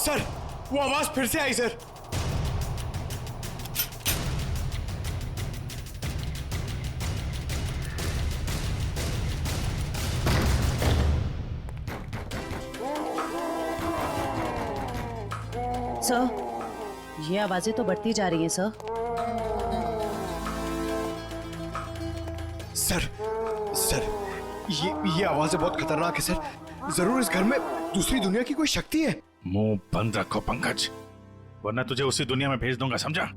Sir, वो आवाज फिर से आई सर। सर, ये आवाजें तो बढ़ती जा रही हैं सर। सर, सर, ये आवाजें बहुत खतरनाक है सर। जरूर इस घर में दूसरी दुनिया की कोई शक्ति है। मुंह बंद रखो पंकज, वरना तुझे उसी दुनिया में भेज दूंगा, समझा?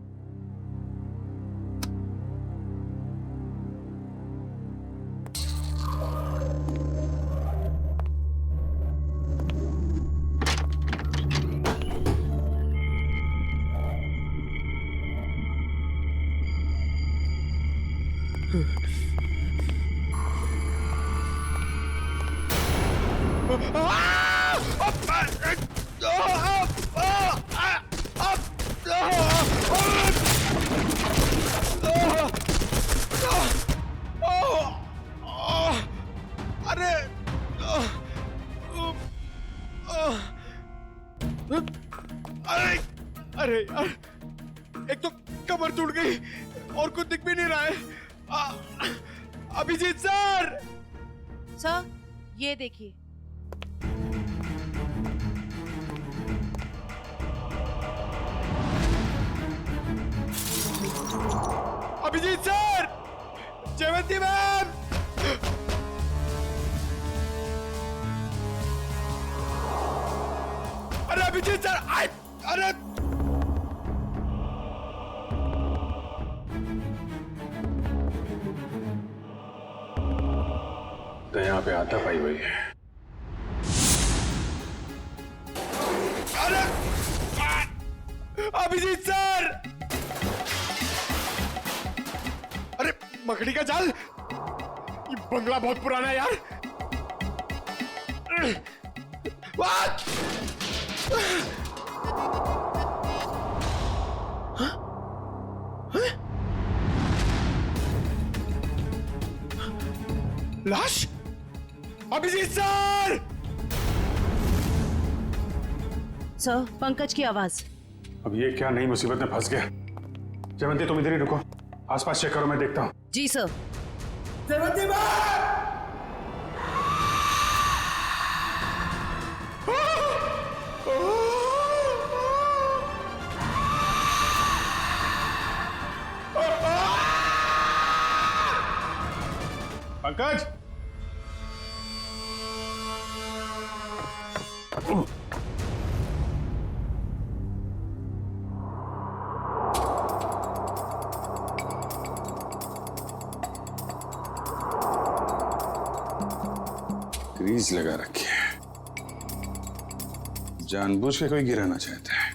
अरे अरे अरे यार, एक तो कमर टूट गई और कुछ दिख भी नहीं रहा है। अभिजीत सर! सर, ये देखिए। अभिजीत सर! जयवंती मैम! अरे अभिजीत सर! अरे तो यहाँ पे आता पाई हुई है। अरे अभिजीत सर! अरे मकड़ी का जाल! ये बंगला बहुत पुराना है यार। What? हाँ? हाँ? लाश? अभिजीत सर! सर, पंकज की आवाज। अब ये क्या नई मुसीबत में फंस गया। जयवंती तुम इधर ही रुको, आसपास चेक करो, मैं देखता हूँ। जी sir. Jayvanti ma'am! Pankaj! Grease लगा रखी है, जानबूझ के कोई गिराना चाहता है।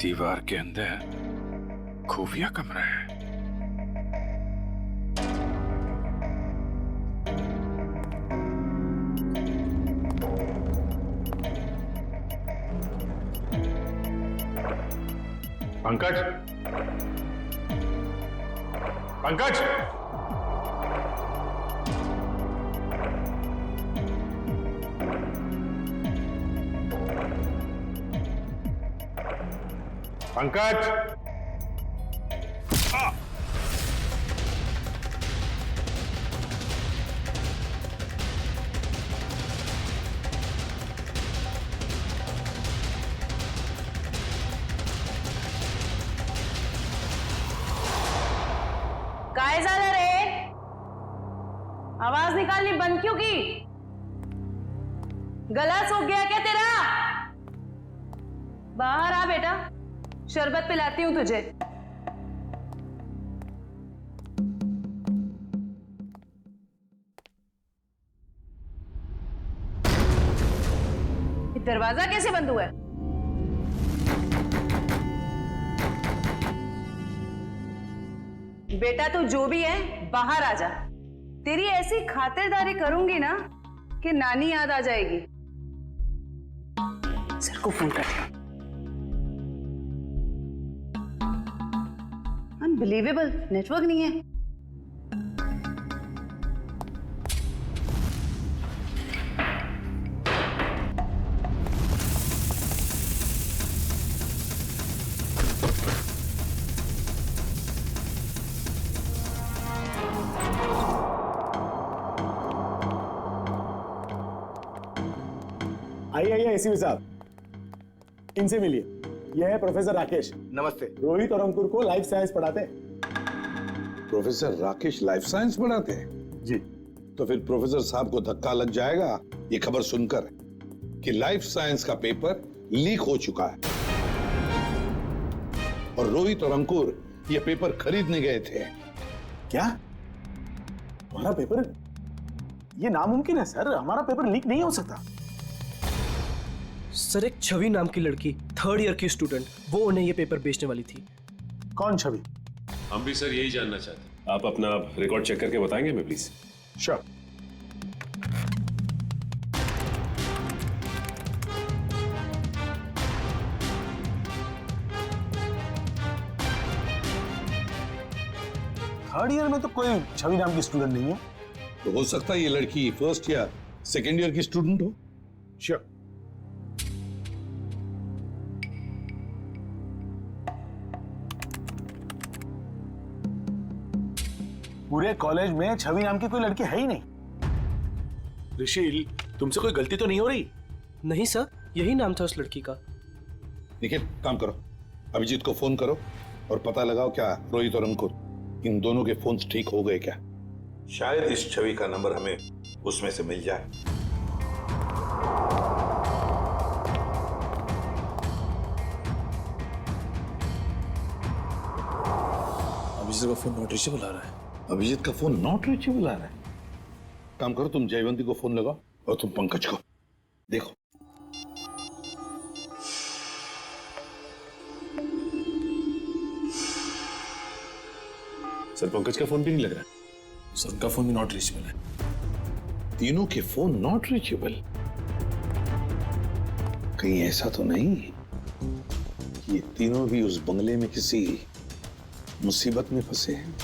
दीवार के अंदर खुफिया कमरा है। पंकज! पंकज! पंकज! काय झालं रे? आवाज निकालनी बंद क्यों की? गला सूख गया क्या तेरा? बाहर आ बेटा, शरबत पिलाती हूं तुझे। दरवाजा कैसे बंद हुआ है? बेटा तू जो भी है बाहर आ जा। तेरी ऐसी खातिरदारी करूंगी ना कि नानी याद आ जाएगी। सर को फोन करती हूँ। अनबिलीवेबल, नेटवर्क नहीं है। आइए आइए एसीपी साहब, इनसे मिलिए। यह है प्रोफेसर राकेश। नमस्ते। रोहित और अंकुर को लाइफ साइंस पढ़ाते हैं। प्रोफेसर राकेश लाइफ साइंस पढ़ाते हैं? जी। तो फिर प्रोफेसर साहब को धक्का लग जाएगा ये खबर सुनकर कि लाइफ साइंस का पेपर लीक हो चुका है और रोहित और अंकुर ये पेपर खरीदने गए थे। क्या हमारा पेपर? ये नामुमकिन है सर, हमारा पेपर लीक नहीं हो सकता। सर, एक छवि नाम की लड़की, 3rd ईयर की स्टूडेंट, वो उन्हें ये पेपर बेचने वाली थी। कौन छवि? हम भी सर यही जानना चाहते हैं। आप अपना रिकॉर्ड चेक करके बताएंगे हमें प्लीज? श्योर। थर्ड ईयर में तो कोई छवि नाम की स्टूडेंट नहीं है। तो हो सकता है ये लड़की फर्स्ट या सेकेंड ईयर की स्टूडेंट हो। श्योर। पूरे कॉलेज में छवि नाम की कोई लड़की है ही नहीं। ऋषि, तुमसे कोई गलती तो नहीं हो रही? नहीं सर, यही नाम था उस लड़की का। निखिल, काम करो, अभिजीत को फोन करो और पता लगाओ क्या रोहित और अंकुर इन दोनों के फोन ठीक हो गए क्या। शायद इस छवि का नंबर हमें उसमें से मिल जाए। अभिजीत का फोन नॉट रीचेबल आ रहा है। अभिजीत का फोन नॉट रीचेबल आ रहा है। काम करो, तुम जयवंती को फोन लगाओ और तुम पंकज को देखो। सर, पंकज का फोन भी नहीं लग रहा है। सर, उनका फोन भी नॉट रीचेबल है। तीनों के फोन नॉट रीचेबल। कहीं ऐसा तो नहीं कि ये तीनों भी उस बंगले में किसी मुसीबत में फंसे हैं?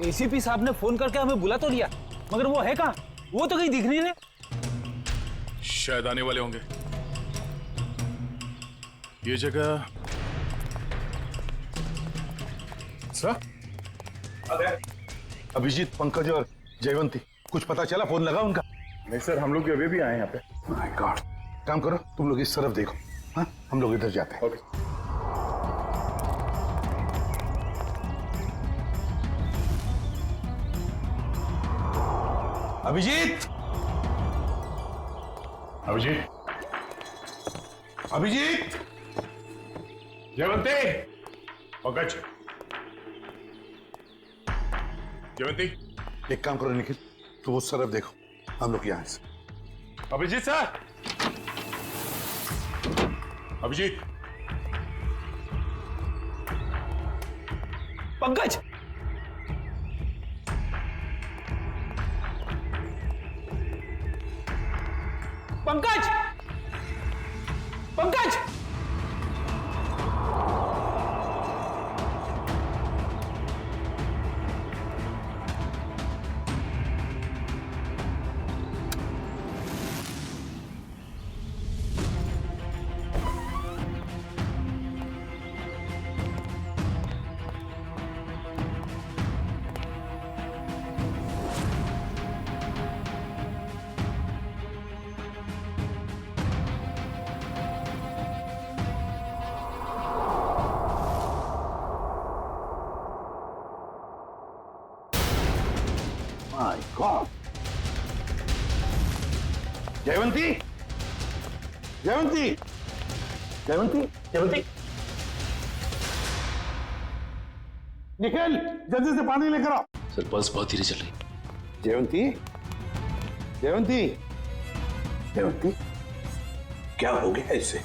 एसीपी साहब ने फोन करके हमें बुला तो लिया, मगर वो है कहाँ? वो तो कहीं दिख नहीं रहे। शायद आने वाले होंगे। ये जगह सर, अभिजीत, पंकज और जयवंती, कुछ पता चला? फोन लगा उनका? नहीं सर, हम लोग अभी भी आए यहाँ पे। My God. काम करो, तुम लोग इस तरफ देखो। हाँ, हम लोग इधर जाते हैं। ओके। अभिजीत, अभिजीत, अभिजीत, जयवंती, पंकज, जयवंती। एक काम करो निखिल, तुम उस तरफ देखो, हम लोग यहाँ से। Abhijit sir, Abhijit, Pankaj, Pankaj, Pankaj, my god. Jayvanti, Jayvanti, Jayvanti, Jayvanti, Nikhil जल्दी से पानी लेकर आओ। सर पल्स बहुत धीरे चल रही। जयवंती, जयवंती, जयवंती, क्या हो गया इसे?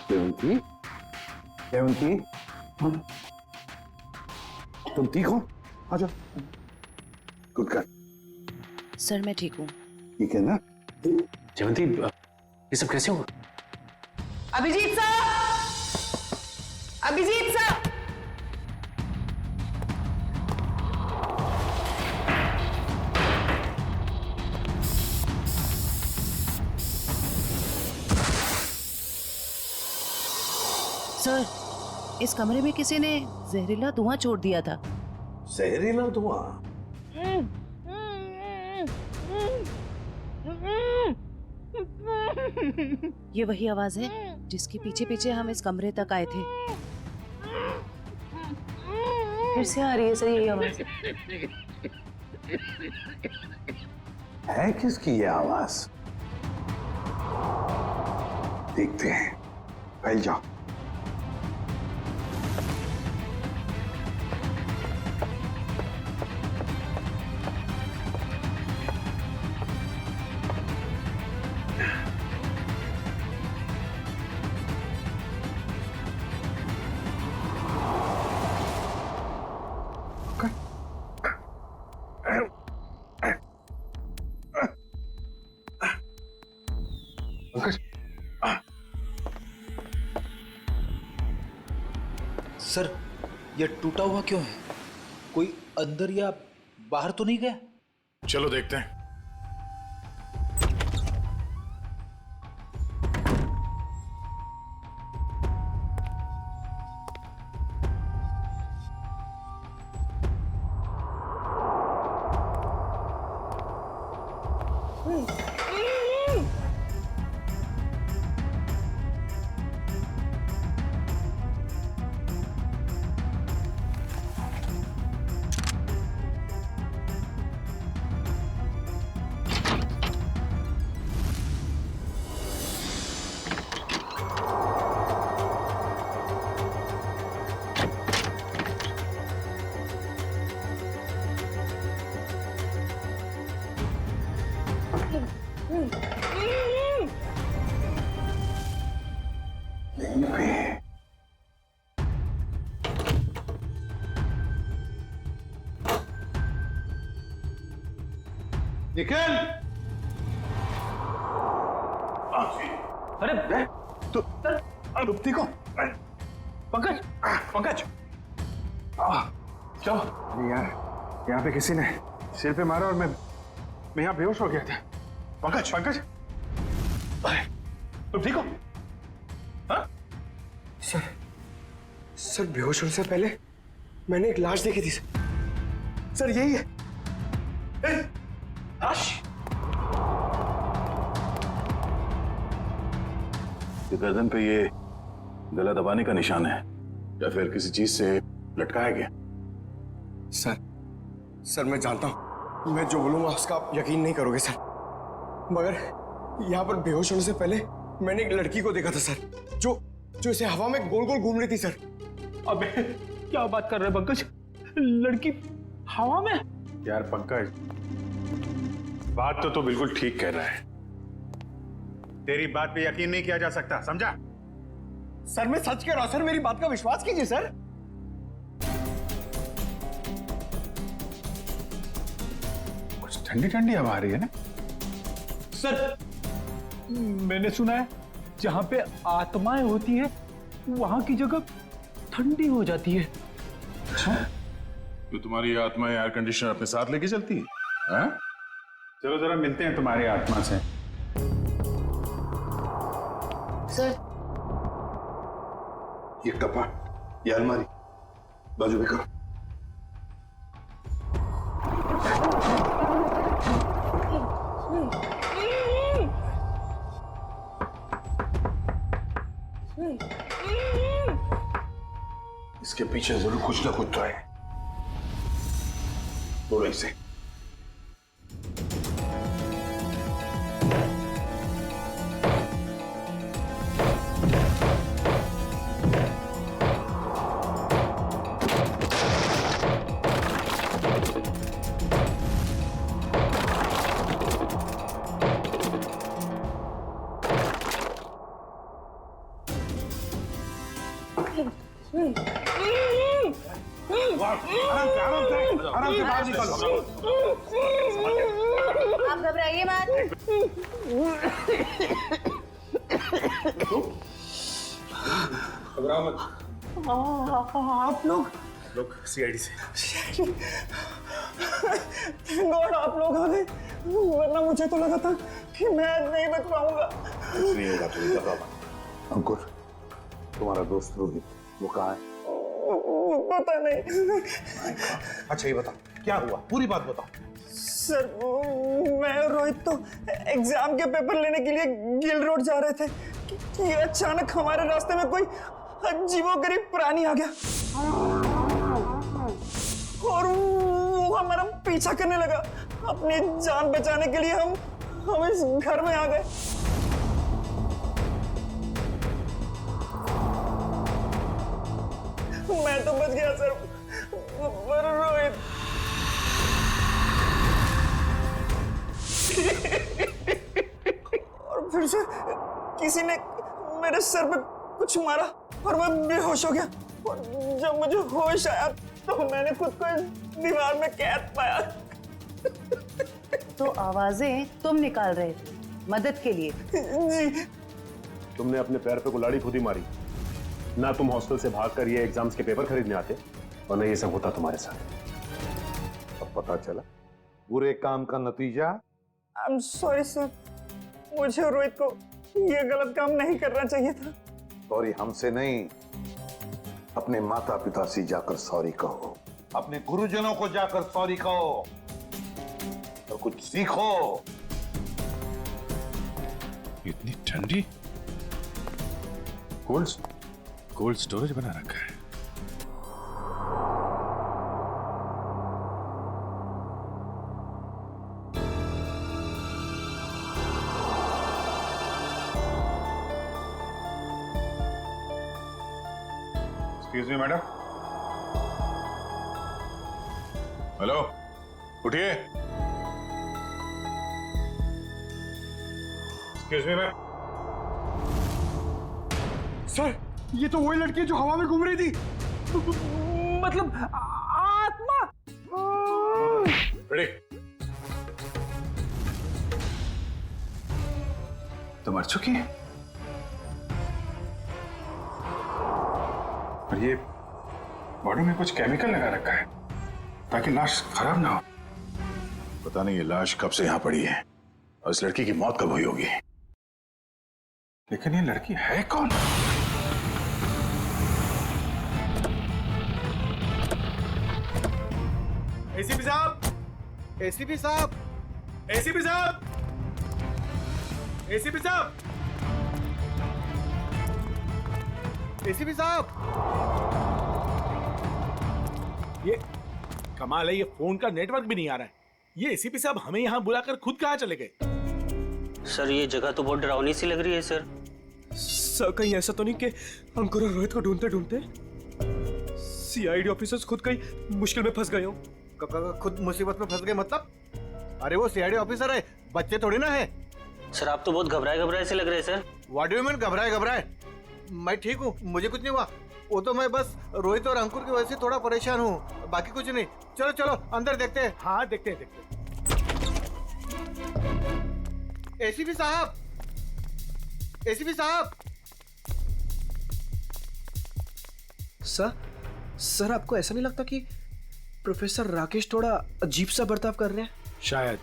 जयवंती, जयवंती, तुम ठीक हो? आ जाओ। Good girl. सर मैं ठीक हूँ। ठीक है ना? जयवंती ये सब कैसे हुआ? Abhijit sir, Abhijit sir. Sir, इस कमरे में किसी ने जहरीला धुआं छोड़ दिया था। जहरीला धुआं? ये वही आवाज है जिसके पीछे पीछे हम इस कमरे तक आए थे। फिर से आ रही है सर यही आवाज। है किसकी ये आवाज? देखते हैं। फैल जाओ। सर ये टूटा हुआ क्यों है? कोई अंदर या बाहर तो नहीं गया? चलो देखते हैं। निखिल! अरे तुम ठीक हो? पंकज, पंकज, चलो। अरे यार यहाँ पे किसी ने सिर पे मारा और मैं यहाँ बेहोश हो गया था। पंकज, पंकज, तुम ठीक हो? हाँ? सर बेहोश होने से पहले मैंने एक लाश देखी थी सर। यही है। लाश? गर्दन पे ये गला दबाने का निशान है या फिर किसी चीज से लटकाया गया? सर मैं जानता हूं मैं जो बोलूंगा उसका आप यकीन नहीं करोगे सर, मगर यहाँ पर बेहोश होने से पहले मैंने एक लड़की को देखा था सर, जो इसे हवा में गोल गोल घूम रही थी सर। अबे क्या बात कर रहे हैं पंकज? लड़की हवा में? यार पंकज, बात तो बिल्कुल ठीक कह रहा है। तेरी बात पे यकीन नहीं किया जा सकता, समझा? सर मैं सच कह रहा हूं सर, मेरी बात का विश्वास कीजिए सर। कुछ ठंडी ठंडी हवा आ रही है ना? सर मैंने सुना है जहां पे आत्माएं होती है वहां की जगह ठंडी हो जाती है। अच्छा, तो तुम्हारी आत्मा एयर कंडीशनर अपने साथ लेके चलती है? हाँ? चलो जरा मिलते हैं तुम्हारी आत्मा से। सर ये कपाट, ये अलमारी बाजू में करो। इसके पीछे जरूर कुछ ना कुछ तो है। तोड़ो इसे। आराम से बाहर निकलो। आप घबराइए मत। आप लोग सीआईडी से। गॉड आप लोग आ गए, वरना मुझे तो लगा था कि मैं नहीं बच पाऊंगा। कुछ नहीं होगा, तुम घबराओ मत। अंकुर, तुम्हारा दोस्त रोहित वो कहाँ है? पता नहीं। अच्छा ये बता, क्या हुआ? पूरी बात बताओ। सर मैं और रोहित तो एग्जाम के पेपर लेने के लिए गिल रोड जा रहे थे कि अचानक हमारे रास्ते में कोई अजीबोगरीब प्राणी आ गया और वो हमारा पीछा करने लगा। अपनी जान बचाने के लिए हम इस घर में आ गए। मैं तो बच गया सर, पर रोहित और फिर से किसी ने मेरे सर पे कुछ मारा और मैं बेहोश हो गया। और जब मुझे होश आया तो मैंने खुद को इस दीवार में कैद पाया। तो आवाजें तुम निकाल रहे थे मदद के लिए? जी। तुमने अपने पैर पे कुल्हाड़ी खुद ही मारी ना। तुम हॉस्टल से भागकर ये एग्जाम्स के पेपर खरीदने आते और ना ये सब होता तुम्हारे साथ। अब पता चला बुरे काम का नतीजा। आई एम सॉरी सर, मुझे और रोहित को ये गलत काम नहीं करना चाहिए था। सॉरी हमसे नहीं, अपने माता पिता से जाकर सॉरी कहो, अपने गुरुजनों को जाकर सॉरी कहो और कुछ सीखो। इतनी ठंडी कोल्ड स्टोरेज बना रखा है। Excuse me madam. हेलो, उठिए। Excuse me ma'am. सर ये तो वही लड़की है जो हवा में घूम रही थी। मतलब आत्मा। रेडी? तो मर चुकी है और ये बॉडी में कुछ केमिकल लगा रखा है ताकि लाश खराब ना हो। पता नहीं ये लाश कब से यहां पड़ी है और इस लड़की की मौत कब हुई होगी। लेकिन ये लड़की है कौन? एसीपी साहब, एसीपी साहब, एसीपी साहब, एसीपी साहब, एसीपी साहब। ये कमाल है, ये फोन का नेटवर्क भी नहीं आ रहा है। ये एसीपी साहब हमें यहाँ बुलाकर खुद कहाँ चले गए? सर ये जगह तो बहुत डरावनी सी लग रही है सर। सर कहीं ऐसा तो नहीं कि अंकुर और रोहित को ढूंढते ढूंढते सीआईडी ऑफिसर्स खुद कहीं मुश्किल में फंस गए हो? खुद मुसीबत में फंस गए मतलब? अरे वो सीआईडी ऑफिसर है, बच्चे थोड़ी ना है। सर आप तो बहुत घबराए से लग रहे हैं sir. What do you mean घबराए? मैं ठीक हूँ, मुझे कुछ नहीं हुआ। वो तो मैं बस रोहित और अंकुर की वजह से थोड़ा परेशान हूँ, बाकी कुछ नहीं। चलो चलो अंदर देखते हैं। हाँ देखते हैं। एसीपी साहब, एसीपी साहब। सर आपको ऐसा नहीं लगता कि प्रोफेसर राकेश थोड़ा अजीब सा बर्ताव कर रहे हैं? शायद।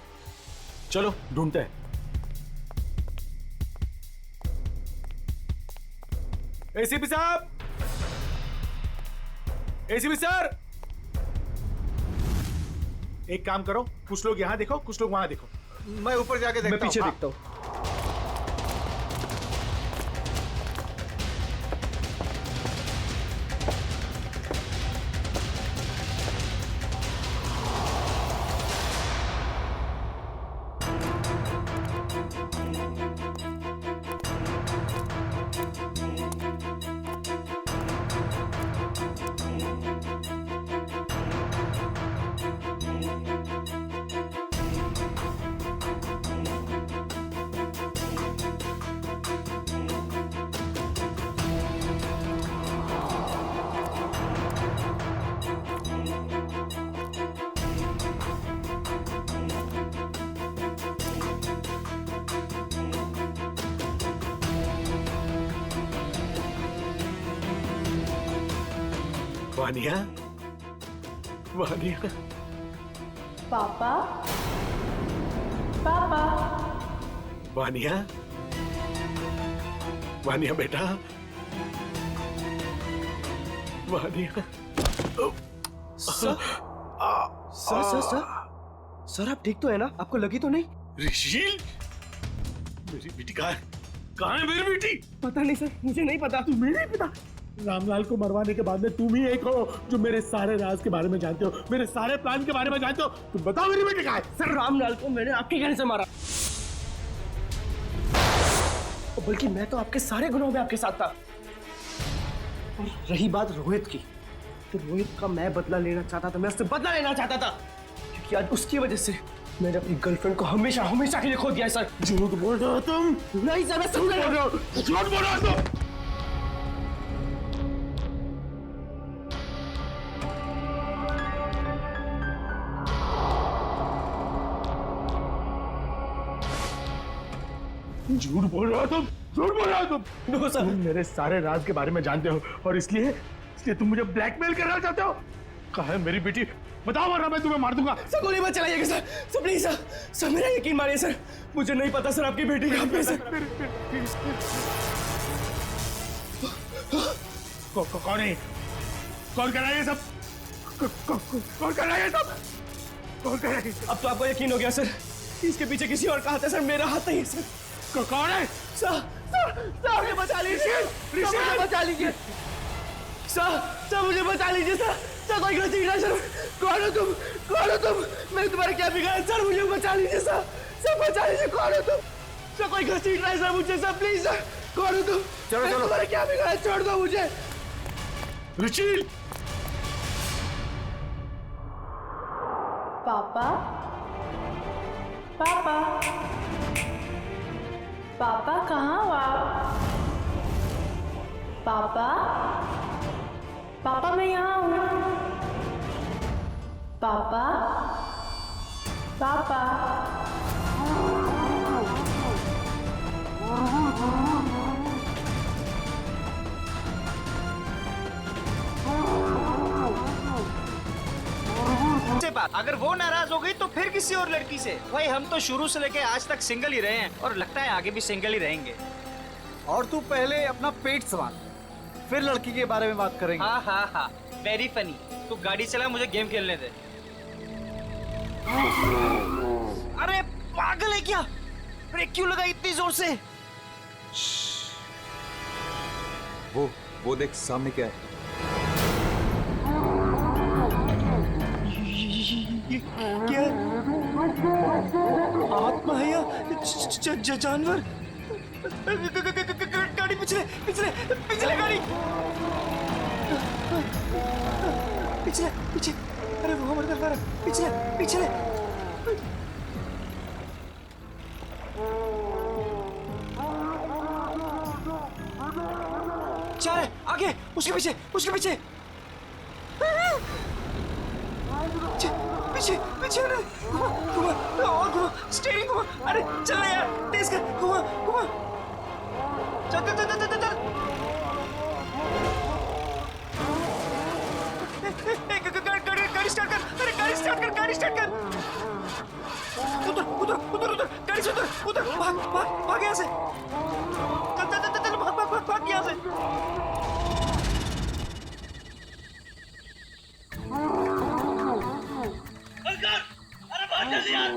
चलो ढूंढते हैं। एसीपी साहब, एसीपी सर, एक काम करो, कुछ लोग यहाँ देखो, कुछ लोग वहां देखो। मैं ऊपर जाके देखता हूँ। मैं पीछे देखता हूँ। वानिया, वानिया, पापा, पापा, वानिया, वानिया बेटा, Vaniya. Sir sir sir sir sir आप ठीक तो है ना? आपको लगी तो नहीं? ऋषिल, मेरी बेटी कहाँ है मेरी बेटी? पता नहीं सर, मुझे नहीं पता। तुम्हें नहीं पता? रामलाल को मरवाने के बाद में तुम ही एक हो जो मेरे सारे राज के बारे में जानते हो, मेरे सारे प्लान के बारे में जानते हो। तुम बताओ मेरी बेटी कहाँ है? सर रामलाल को मैंने आपके कहने से मारा, बल्कि मैं तो आपके सारे गुनाहों में आपके साथ था। और रही बात रोहित की, तो रोहित का मैं बदला लेना चाहता था, मैं उससे बदला लेना चाहता था, क्योंकि आज उसकी वजह से मैंने अपनी गर्लफ्रेंड को हमेशा हमेशा के लिए खो दिया है सर। झूठ बोल रहे हो तुम? नहीं सर, मैं समझ रहा हूँ। झूठ बोल रहे हो तुम? झूठ बोल रहे हो तुम? झूठ बोल रहे हो तुम? नो सर, तुम मेरे सारे राज के बारे में जानते हो और इसलिए तुम मुझे ब्लैकमेल करना चाहते हो। कहाँ है मेरी बेटी? बताओ वरना मैं तुम्हें मार दूंगा। सर गोली मत चलाइएगा sir, sir please sir, sir मेरा यकीन मानिए सर, मुझे नहीं पता सर आपकी बेटी कहाँ पे है सर। कौन है? कौन कर रहा है ये सब? कौन कर रहा है ये सब? कौन कर रहा है? अब तो आपको यकीन हो गया सर, इसके पीछे किसी और का हाथ है सर, मेरा हाथ नहीं है सर। कौन है? सर मुझे बचा लीजिए, मुझे बचा लीजिए सर, मुझे बचा लीजिए सर, कोई गलती नहीं सर। कौन हो तुम? कौन हो तुम? मैंने तुम्हारे क्या बिगाड़ा सर? मुझे बचा लीजिए सर, बचा लीजिए। कौन हो तुम? सर कोई गलती नहीं सर मुझे सर, प्लीज सर। कौन हो तुम? चलो चलो, तुम्हारे क्या बिगाड़ा? छोड़ दो मुझे। रुचिल, पापा, पापा, पापा कहाँ हो आप? पापा, पापा मैं यहाँ हूँ। पापा, पापा, अगर वो नाराज हो गई तो फिर किसी और लड़की से। भाई हम तो शुरू से लेके आज तक सिंगल ही रहे हैं और लगता है आगे भी सिंगल ही रहेंगे। और तू पहले अपना पेट संभाल, फिर लड़की के बारे में बात करेंगे। हाँ हाँ हाँ, वेरी फनी। तू गाड़ी चला, मुझे गेम खेलने दे। अरे पागल है क्या? ब्रेक क्यों लगा इतनी जोर से? वो देख सामने क्या है? क्या आत्मा है या जानवर? गाड़ी पिछले पिछले पिछले गाड़ी पिछले पीछे। अरे वो हमारे तरफ आ रहा है। पिछले पिछले जा रहे आगे, उसके पीछे उसके पीछे पीछे पीछे। अरे घुमा और घुमा, स्टीयरिंग घुमा। अरे चल यार, तेज कर, घुमा घुमा। चल चल चल चल चल। गाड़ी स्टार्ट कर, अरे गाड़ी स्टार्ट कर, गाड़ी स्टार्ट कर। उधर उधर उधर उधर, गाड़ी से उधर उधर, भाग भाग भाग यहाँ से। चल चल चल चल, भाग भाग भाग भाग यहाँ से। अरे भाग जल्दी यार।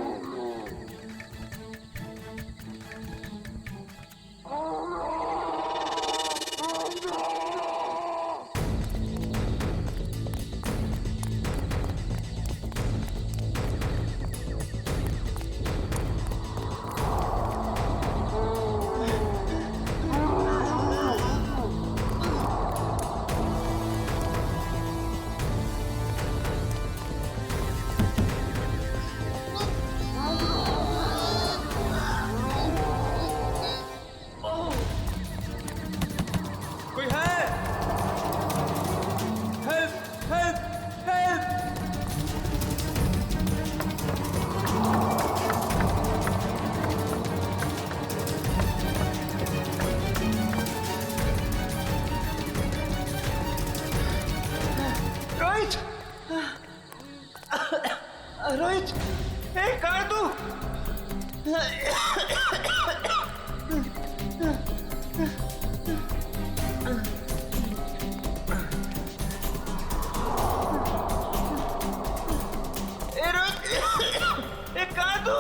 रोहित, कहाँ है तू? रोहित, कहाँ है तू?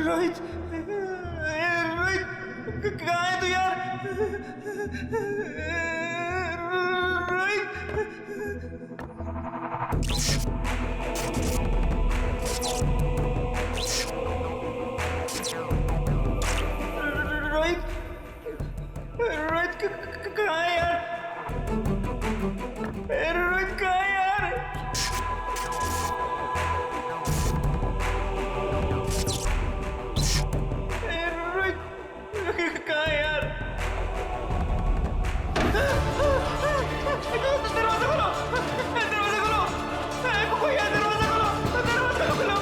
रोहित, रोहित कहाँ है तू यार? रोहित, रोहित कहाँ है यार? रोहित कहाँ है यार? कहाँ है यार? दरवाजा खोलो, दरवाजा खोलो, कोई है? दरवाजा खोलो, दरवाजा खोलो।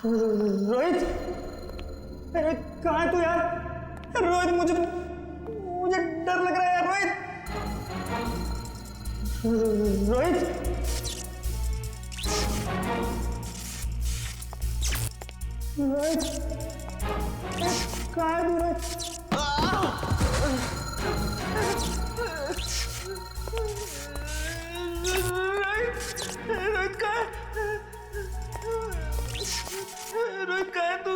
रोहित, रोहित कहाँ है तू यार? रोहित मुझे डर लग रहा है यार। रोहित, रोहित, रोहित कहाँ है तू? रोहित कहाँ है? रोहित कहाँ है तू?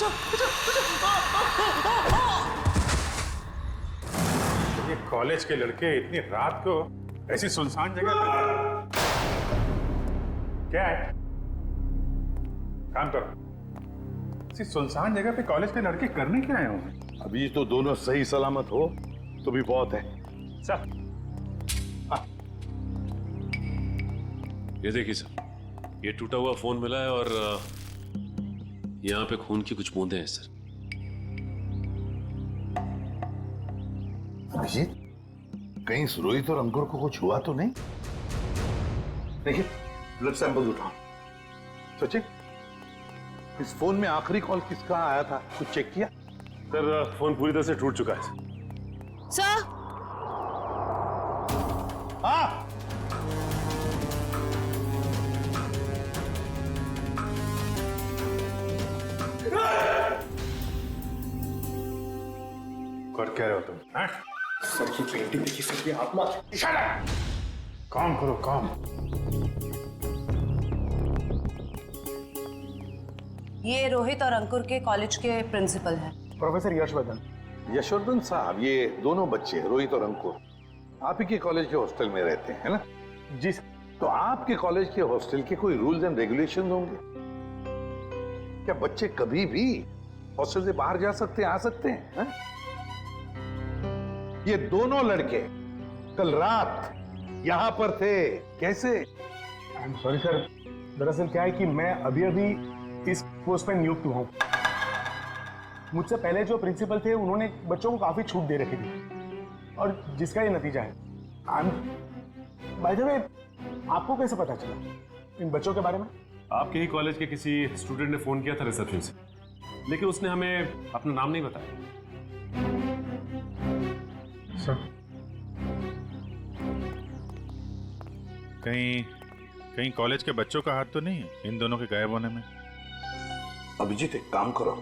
ये कॉलेज के लड़के इतनी रात को ऐसी सुनसान जगह पर क्या है? काम करो। ऐसी सुनसान जगह पे कॉलेज के लड़के करने क्या आए होंगे? अभी तो दोनों सही सलामत हो तो भी बहुत है। सर, ये देखिए सर, ये टूटा हुआ फोन मिला है और यहाँ पे खून की कुछ बूंदें हैं सर। अभिजीत, कहीं रोहित और अंकुर को कुछ हुआ तो नहीं? देखिए, ब्लड सैंपल उठाओ। सचिन, इस फोन में आखिरी कॉल किसका आया था, कुछ चेक किया? सर, फोन पूरी तरह से टूट चुका है सर। हाँ, कर क्या रहे हो तुम? हाँ? सर की पेंटिंग देखिए सर की आत्मा। काम करो काम। ये रोहित और अंकुर के कॉलेज के प्रिंसिपल हैं। प्रोफेसर यशवर्धन। यशवर्धन साहब, ये दोनों बच्चे रोहित और अंकुर आप ही के कॉलेज के हॉस्टल में रहते हैं, है ना? जी सर। तो आपके कॉलेज के हॉस्टल के कोई रूल्स एंड रेगुलेशन होंगे क्या? बच्चे कभी भी हॉस्टल से बाहर जा सकते हैं, आ सकते हैं, है? ये दोनों लड़के कल रात यहां पर थे, कैसे? आई एम सॉरी सर, दरअसल क्या है कि मैं अभी अभी इस पोस्ट पर नियुक्त हुआ हूं। मुझसे पहले जो प्रिंसिपल थे उन्होंने बच्चों को काफी छूट दे रखी थी और जिसका ये नतीजा है। बाय द वे, आपको कैसे पता चला इन बच्चों के बारे में? आपके ही कॉलेज के किसी स्टूडेंट ने फोन किया था रिसेप्शन से, लेकिन उसने हमें अपना नाम नहीं बताया। सर, कहीं कॉलेज के बच्चों का हाथ तो नहीं है इन दोनों के गायब होने में? अभिजीत, एक काम करो,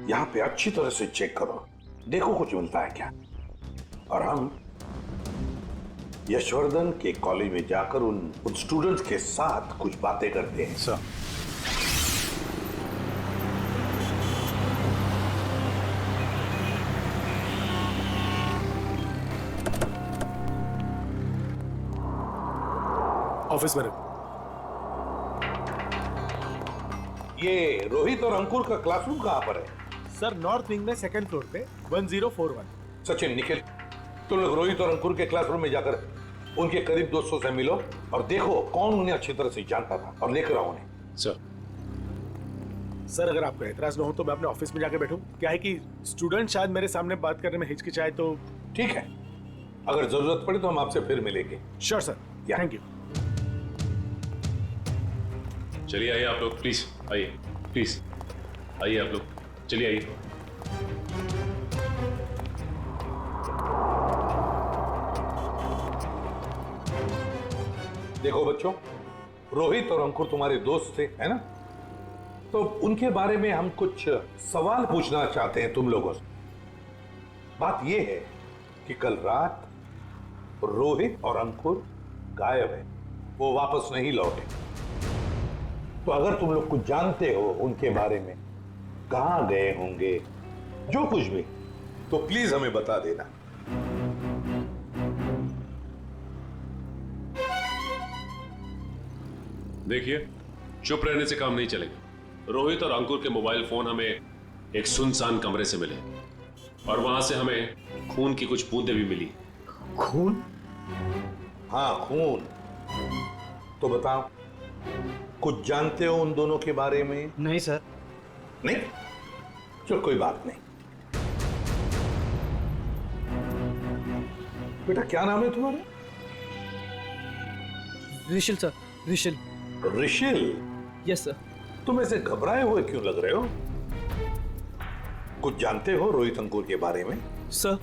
यहाँ पे अच्छी तरह से चेक करो, देखो कुछ मिलता है क्या। और हम यशवर्धन के कॉलेज में जाकर उन स्टूडेंट्स के साथ कुछ बातें करते हैं। सर, ऑफिस में। ये रोहित और अंकुर का क्लासरूम कहाँ पर है? सर, नॉर्थ विंग में सेकंड फ्लोर पे 1041। सचिन, निखिल, तुम लोग रोहित और अंकुर के क्लासरूम में जाकर उनके करीब दोस्तों से मिलो और देखो कौन उन्हें अच्छी तरह से जानता था और लेकर आओ उन्हें। सर, अगर आपको एतराज न हो तो मैं अपने ऑफिस में जाके बैठूं? क्या है कि स्टूडेंट शायद मेरे सामने बात करने में हिचकिचाए तो। ठीक है, अगर जरूरत पड़े तो हम आपसे फिर मिलेंगे। Sure sir, thank you. चलिए आइए आप लोग, प्लीज आइए, प्लीज आइए आप लोग, चलिए आइए। देखो बच्चों, रोहित और अंकुर तुम्हारे दोस्त थे, है ना? तो उनके बारे में हम कुछ सवाल पूछना चाहते हैं तुम लोगों से। बात यह है कि कल रात रोहित और अंकुर गायब है, वो वापस नहीं लौटे। तो अगर तुम लोग कुछ जानते हो उनके बारे में, कहां गए होंगे, जो कुछ भी, तो प्लीज हमें बता देना। देखिए, चुप रहने से काम नहीं चलेगा। रोहित और अंकुर के मोबाइल फोन हमें एक सुनसान कमरे से मिले और वहां से हमें खून की कुछ बूंदें भी मिली। खून? हाँ, खून। तो बताओ, कुछ जानते हो उन दोनों के बारे में? नहीं सर। नहीं? चलो कोई बात नहीं। बेटा, क्या नाम है तुम्हारा? Rishil sir, Rishil. Rishil? Yes sir. तुम ऐसे घबराए हुए क्यों लग रहे हो? कुछ जानते हो रोहित अंकुर के बारे में? सर,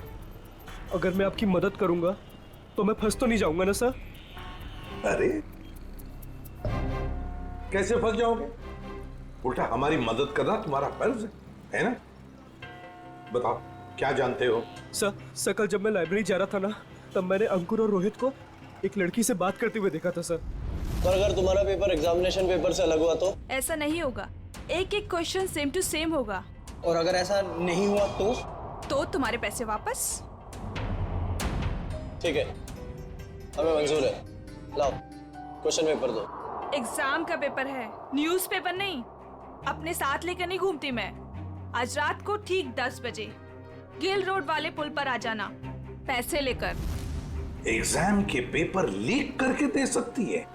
अगर मैं आपकी मदद करूंगा तो मैं फंस तो नहीं जाऊंगा ना सर? अरे, कैसे फंस जाओगे? उल्टा हमारी मदद करना तुम्हारा फर्ज है ना? बताओ, क्या जानते हो? सर, कल जब मैं लाइब्रेरी जा रहा था ना, तब मैंने अंकुर और रोहित को एक लड़की से बात करते हुए देखा था सर। पर अगर तुम्हारा पेपर एग्जामिनेशन पेपर से अलग हुआ तो? ऐसा नहीं होगा। एक एक क्वेश्चन सेम टू सेम होगा। और अगर ऐसा नहीं हुआ तो तुम्हारे पैसे वापस। ठीक है, हमें मंजूर है। लाओ क्वेश्चन पेपर दो। एग्जाम का पेपर है, न्यूज़पेपर नहीं। अपने साथ लेकर नहीं घूमती मैं। आज रात को ठीक 10 बजे गिल रोड वाले पुल पर आ जाना, पैसे लेकर। एग्जाम के पेपर लीक करके दे सकती है?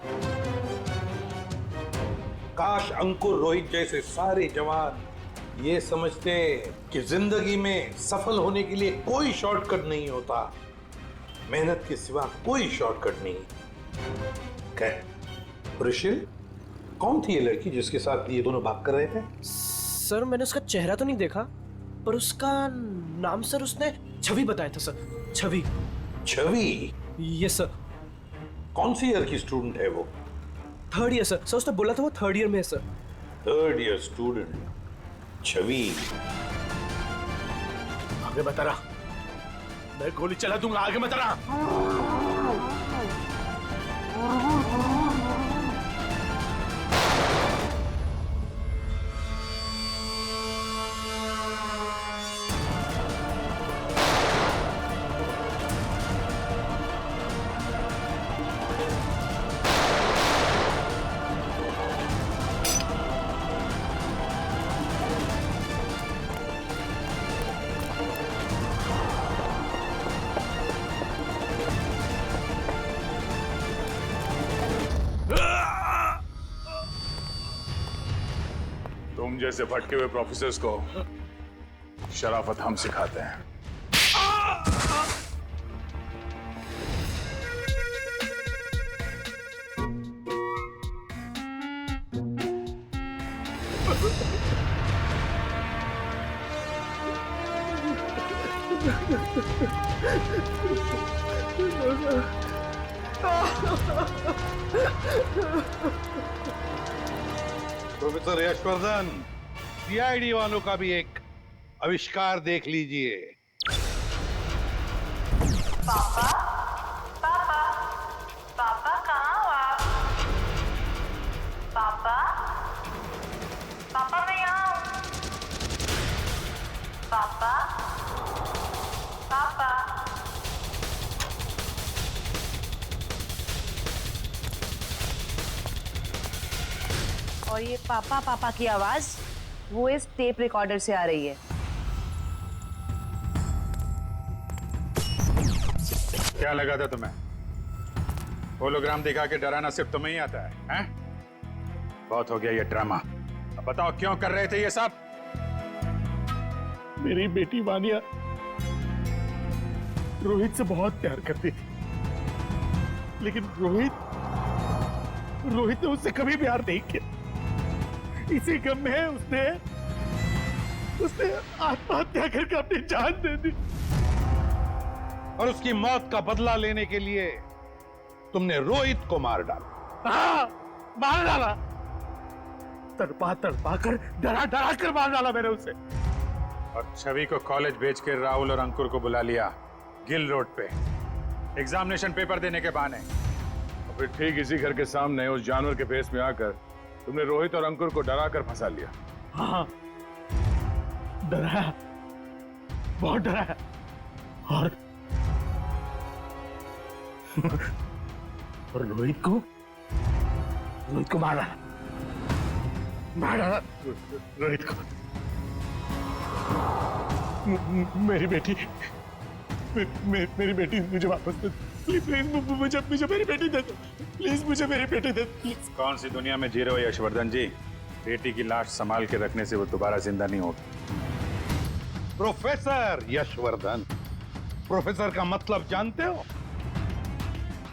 काश अंकुर रोहित जैसे सारे जवान ये समझते कि जिंदगी में सफल होने के लिए कोई शॉर्टकट नहीं होता, मेहनत के सिवा कोई शॉर्टकट नहीं। प्रिशिल, कौन थी ये लड़की जिसके साथ ये दोनों भाग कर रहे थे? सर मैंने उसका चेहरा तो नहीं देखा, पर उसका नाम सर उसने छवि बताया था sir. Chhavi. Chhavi? Yes sir. कौन सी ईयर की स्टूडेंट है वो? 3rd year sir. उसने बोला था वो 3rd ईयर में है सर। 3rd ईयर स्टूडेंट छवि। आगे बता रहा, मैं गोली चला दूंगा। आगे बता रहा। तुम जैसे भटके हुए प्रोफेसर्स को शराफत हम सिखाते हैं। प्रोफेसर यशवर्धन, सीआईडी वालों का भी एक आविष्कार देख लीजिए। पापा, पापा, पापा कहाँ हो आप? पापा, पापा मैं यहाँ हूँ। पापा, पापा। और ये पापा पापा की आवाज वो इस टेप रिकॉर्डर से आ रही है। क्या लगा था तुम्हें? होलोग्राम दिखा के डराना सिर्फ तुम्हें ही आता है, हैं? बहुत हो गया ये ड्रामा। अब बताओ क्यों कर रहे थे ये सब? मेरी बेटी वानिया रोहित से बहुत प्यार करती थी, लेकिन रोहित ने उससे कभी प्यार नहीं किया। इसी गम में उसने आत्महत्या करके अपनी जान दे दी। और उसकी मौत का बदला लेने के लिए तुमने रोहित को मार डाला। हाँ, मार डाला। तड़पा कर डरा कर मार डाला मैंने उसे। और छवि को कॉलेज भेज के राहुल और अंकुर को बुला लिया गिल रोड पे एग्जामिनेशन पेपर देने के बहाने। और फिर ठीक इसी घर के सामने उस जानवर के फेस में आकर तुमने रोहित और अंकुर को डरा कर फंसा लिया। हाँ, डराया, बहुत डराया। और रोहित को मारा रोहित को। मेरी बेटी मुझे वापस दे। प्लीज मुझे मेरी बेटी दे दो। प्लीज मुझे मेरी बेटी दे दो। कौन सी दुनिया में जी रहे हो यशवर्धन जी? बेटी की लाश संभाल के रखने से वो दोबारा जिंदा नहीं होगी। प्रोफेसर यशवर्धन, प्रोफेसर का मतलब जानते हो?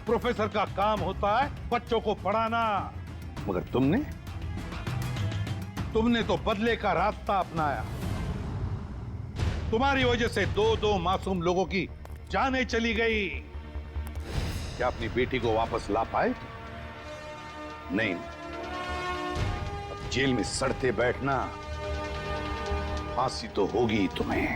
प्रोफेसर का काम होता है बच्चों को पढ़ाना, मगर तुमने तो बदले का रास्ता अपनाया। तुम्हारी वजह से दो मासूम लोगों की जानें चली गई। क्या अपनी बेटी को वापस ला पाए? नहीं। अब जेल में सड़ते बैठना, फांसी तो होगी तुम्हें।